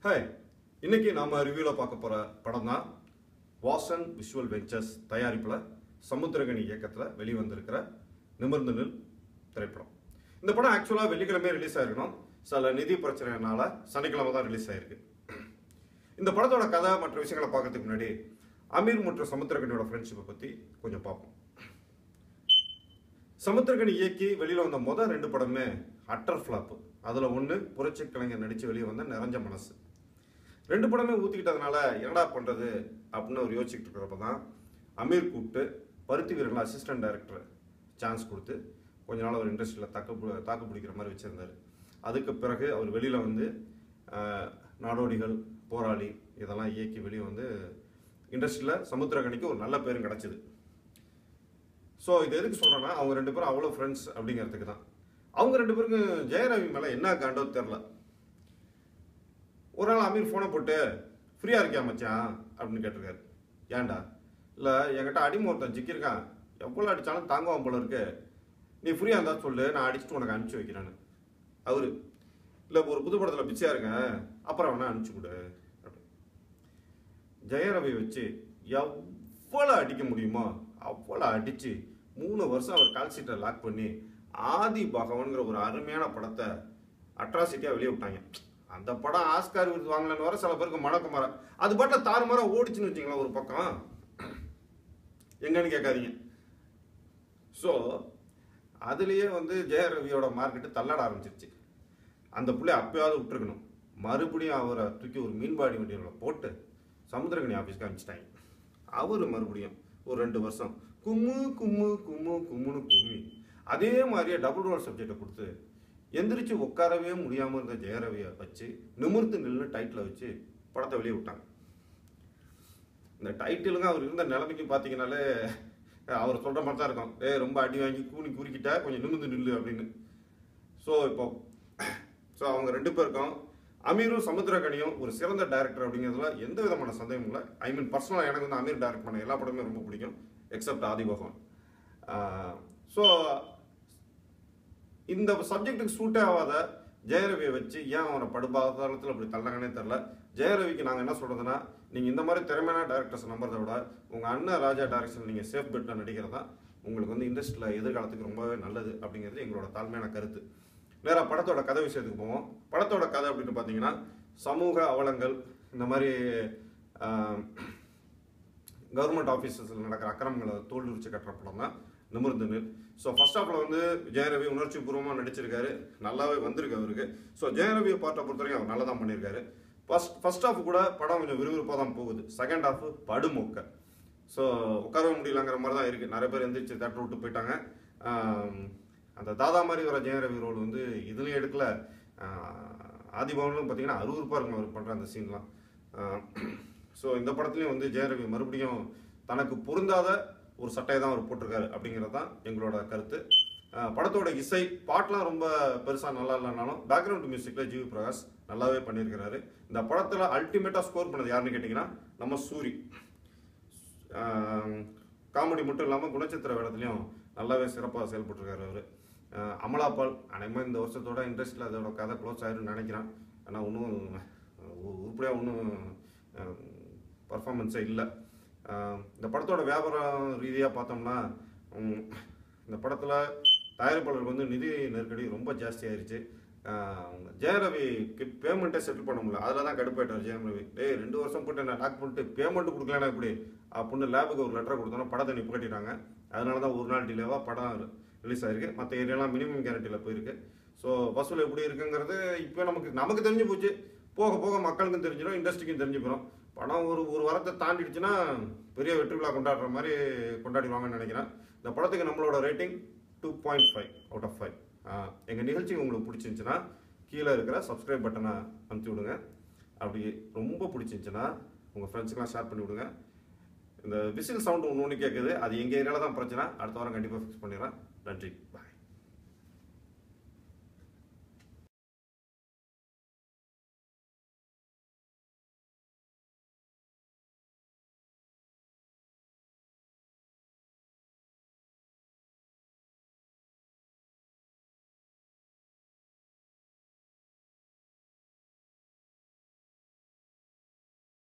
Hi, இன்னைக்கு நாம ரிவ்யூல பார்க்க போற படம் தான் வாசன் விஷுவல் வெஞ்சர்ஸ் தயாரிப்புல சமுத்திரகனி இயக்கத்துல வெளிவந்திருக்கிற நிமிர்ந்து நில் திரைப்படம். இந்த படம் ஆக்சுவலா வெள்ளிக்கிழமை ரிலீஸ் ஆயிருக்கணும். சில நிதி பிரச்சனைனால சனிக்கிழமை தான் ரிலீஸ் ஆயிருக்கு. இந்த படத்தோட கதை மற்ற விஷயங்களை பார்க்கறதுக்கு முன்னாடி அமீர் மற்றும் சமுத்திரகனியோட ஃப்ரெண்ட்ஷிப்பை பத்தி கொஞ்சம் பார்ப்போம். சமுத்திரகனி இயக்கி வெளியில வந்த முதல் 2 படமே அட்டர் ஃபிளாப். அதுல ஒன்று புரட்சி கலைஞர் நடிச்சு வெளியே வந்த நிறைஞ்ச மனசு. 2 படமே ஊத்திக்கிட்டதுனால என்னடா பண்றது அப்படின்னு அவர் யோசிச்சுட்டு இருக்கிறப்ப தான் அமீர் கூப்பிட்டு பருத்தி வீரர்கள் அசிஸ்டன்ட் டைரக்டர் சான்ஸ் கொடுத்து கொஞ்ச நாள் அவர் இண்டஸ்ட்ரியில் தாக்கு பிடிக்கிற மாதிரி வச்சிருந்தாரு. அதுக்கு பிறகு அவர் வெளியில வந்து நாடோடிகள், போராளி இதெல்லாம் இயக்கி வெளியே வந்து இண்டஸ்ட்ரியில் சமுத்திரகனிக்கு ஒரு நல்ல பேரும் கிடைச்சிது. ஸோ இது எதுக்கு சொல்றேன்னா, அவங்க 2 பேரும் அவ்வளோ ஃப்ரெண்ட்ஸ் அப்படிங்கிறதுக்கு தான். அவங்க 2 பேருக்கும் ஜெயரவி மேலே என்ன காண்டோ தெரில. ஒரு நாள் அமீர் ஃபோனை போட்டு ஃப்ரீயாக இருக்கியா மச்சான் அப்படின்னு கேட்டிருக்காரு. ஏன்டா? இல்லை, என்கிட்ட அடிமை ஒருத்தன் சிக்கியிருக்கான், எவ்வளோ அடித்தாலும் தாங்குவான் போல இருக்கு, நீ ஃப்ரீயாக இருந்தால் சொல்லு, நான் அடிச்சுட்டு உனக்கு அனுப்பிச்சி வைக்கிறேன்னு. அவரு இல்லை, ஒரு புது படத்தில் பிஸியாக இருக்கேன், அப்புறம் வேணா அனுப்பிச்சி கொடு அப்படி. ஜெயரவி வச்சு எவ்வளோ அடிக்க முடியுமோ அவ்வளோ அடித்து 3 வருஷம் அவர் கால் சீட்டை லாக் பண்ணி ஆதி பகவன்கிற ஒரு அருமையான படத்தை அட்ராசிட்டியாக வெளியே விட்டாங்க. அந்த படம் ஆஸ்கார் விருது வாங்கலன்னு வர சில பேருக்கு மணக்குமார அது பாட்டில் தாறுமாற ஓடிச்சுன்னு வச்சிங்களா ஒரு பக்கம். எங்கன்னு கேட்காதீங்க. ஸோ அதுலேயே வந்து ஜெயரவியோட மார்க்கெட்டு தள்ளாட ஆரம்பிச்சிருச்சு. அந்த பிள்ளை அப்பயாவது விட்டுருக்கணும். மறுபடியும் அவரை தூக்கி ஒரு மீன்பாடி வண்டியில் போட்டு சமுத்திரகனி ஆஃபீஸ்க்கு அனுப்பிச்சிட்டாங்க. அவர் மறுபடியும் ஒரு 2 வருஷம் கும்மு கும்மு கும்மு கும்முன்னு கும்மி அதே மாதிரியே டபுள் ரோல் சப்ஜெக்டை கொடுத்து எந்திரிச்சு உட்காரவே முடியாமல் இருந்த ஜெயரவியை வச்சு நிமிர்ந்து நின்று டைட்டில் வச்சு படத்தை வெளியே விட்டாங்க. இந்த டைட்டிலுங்க அவர் இருந்த நிலைமைக்கு பார்த்தீங்கன்னாலே அவர் சொல்கிற மாதிரி தான் இருக்கும். ரொம்ப அடி வாங்கி கூணி குறுக்கிட்டா கொஞ்சம் நிமிர்ந்து நில்லு அப்படின்னு. ஸோ அவங்க 2 பேருக்கும் அமீரும் சமுத்திரகனியும் ஒரு சிறந்த டைரக்டர் அப்படிங்கிறதுல எந்த விதமான சந்தேகமும் இல்லை. ஐ மீன் பர்சனலாக எனக்கு வந்து அமீர் டைரக்ட் பண்ண எல்லா படமே ரொம்ப பிடிக்கும், எக்ஸப்ட் ஆதி பகவான். ஸோ இந்த சப்ஜெக்டுக்கு சூட்டே ஆகாத ஜெயரவியை வச்சு ஏன் அவனை படுபாதாரத்தில் அப்படி தள்ளாங்கன்னே தெரில. ஜெயரவிக்கு நாங்கள் என்ன சொல்கிறதுனா, நீங்கள் இந்த மாதிரி திறமையான டைரக்டர்ஸ் நம்புறதை விட உங்கள் அண்ணன் ராஜா டைரக்ஷன் நீங்கள் சேஃப் பெட்டில் நடிக்கிறது தான் உங்களுக்கு வந்து இண்டஸ்ட்ரியில் எதிர்காலத்துக்கு ரொம்பவே நல்லது அப்படிங்கிறது எங்களோட தாழ்மையான கருத்து. நேராக படத்தோட கதை விஷயத்துக்கு போவோம். படத்தோட கதை அப்படின்னு பார்த்தீங்கன்னா, சமூக அவலங்கள், இந்த மாதிரி கவர்மெண்ட் ஆஃபீஸஸில் நடக்கிற அக்கிரமங்களை தோல் உரிச்சு கட்டுற படம் தான் நிமிர்ந்து நில். ஸோ ஃபர்ஸ்ட் ஹாஃபில் வந்து ஜெயரவி உணர்ச்சி பூர்வமாக நடிச்சிருக்காரு, நல்லாவே வந்திருக்கு அவருக்கு. ஸோ ஜெயரவியை பார்ட்டை பொறுத்தவரைக்கும் அவர் நல்லா தான் பண்ணியிருக்காரு. ஃபர்ஸ்ட் ஹாஃப் கூட படம் கொஞ்சம் விறுவிறுப்பாக தான் போகுது. Second half படுமொக்க. ஸோ உட்காரவே முடியலங்கிற மாதிரி தான் இருக்குது. நிறைய பேர் எந்திரிச்சு தேட்டர் விட்டு போயிட்டாங்க. அந்த தாதா மாதிரி வர ஜெயரவி ரோல் வந்து இதுலேயும் எடுக்கல. ஆதிபவனும் பார்த்தீங்கன்னா அருவருப்பாக இருக்கும் அவர் பண்ணுற அந்த சீன்லாம். ஸோ இந்த படத்துலையும் வந்து ஜெயரவி மறுபடியும் தனக்கு பொருந்தாத ஒரு சட்டையை தான் அவர் போட்டிருக்காரு அப்படிங்கிறது தான் எங்களோட கருத்து. படத்தோட இசை பாட்டெலாம் ரொம்ப பெருசாக நல்லா இல்லைனாலும் பேக்ரவுண்ட் மியூசிக்கில் ஜிவி பிரகாஷ் நல்லாவே பண்ணியிருக்கிறாரு. இந்த படத்தில் அல்டிமேட்டாக ஸ்கோர் பண்ணது யாருன்னு கேட்டிங்கன்னா நம்ம சூரி. காமெடி மட்டும் இல்லாமல் குணச்சித்திர வேடத்துலையும் நல்லாவே சிறப்பாக செயல்பட்டுருக்காரு அவர். அமலாபால் அனைமே இந்த வருஷத்தோட இண்டஸ்ட்ரியில் அதோட கதை க்ளோஸ் ஆயிருன்னு நினைக்கிறேன். ஆனால் ஒன்றும் உருப்படியாக ஒன்றும் பர்ஃபார்மன்ஸே இல்லை. இந்த படத்தோட வியாபாரம் ரீதியாக பார்த்தோம்னா, இந்த படத்தில் தயாரிப்பாளருக்கு வந்து நிதி நெருக்கடி ரொம்ப ஜாஸ்தி ஆயிடுச்சு. ஜெயரவிக்கு பேமெண்ட்டே செட்டில் பண்ண முடியல. அதில் தான் கடுப்பாயிட்டார் ஜெயரவி. 2 வருஷம் போட்டு நான் லாக் பண்ணிட்டு பேமெண்ட் கொடுக்கலன்னா இப்படி அப்படின்னு லேபுக்கு ஒரு லெட்டர் கொடுத்தோன்னா படத்தை நிப்பாட்டிட்டாங்க. அதனால தான் ஒரு நாள் டிலேவாக படம் ரிலீஸ் ஆயிருக்கு. மற்ற ஏரியாலாம் மினிமம் கேரண்டியில் போயிருக்கு. ஸோ வசூல் எப்படி இருக்குங்கிறது இப்போ நமக்கு தெரிஞ்சு போச்சு. போக போக மக்களுக்கும் தெரிஞ்சிடும், இண்டஸ்ட்ரிக்கும் தெரிஞ்சு போயிடும். படம் ஒரு வாரத்தை தாண்டிடுச்சுன்னா பெரிய வெற்றி விழா கொண்டாடுற மாதிரி கொண்டாடிடுவாங்கன்னு நினைக்கிறேன். இந்த படத்துக்கு நம்மளோட ரேட்டிங் 2.5 out of 5. எங்கள் நிகழ்ச்சி உங்களுக்கு பிடிச்சிருந்துச்சுன்னா கீழே இருக்கிற சப்ஸ்கிரைப் பட்டனை அனுப்பிச்சி விடுங்க. அப்படி ரொம்ப பிடிச்சிருந்துச்சுன்னா உங்கள் ஃப்ரெண்ட்ஸுக்கெலாம் ஷேர் பண்ணி விடுங்க. இந்த விசில் சவுண்டு ஒன்று கேட்குது, அது எங்கள் ஏரியாவில் தான் பிரச்சனை. அடுத்த வாரம் கண்டிப்பாக ஃபிக்ஸ் பண்ணிடுறேன். நன்றி.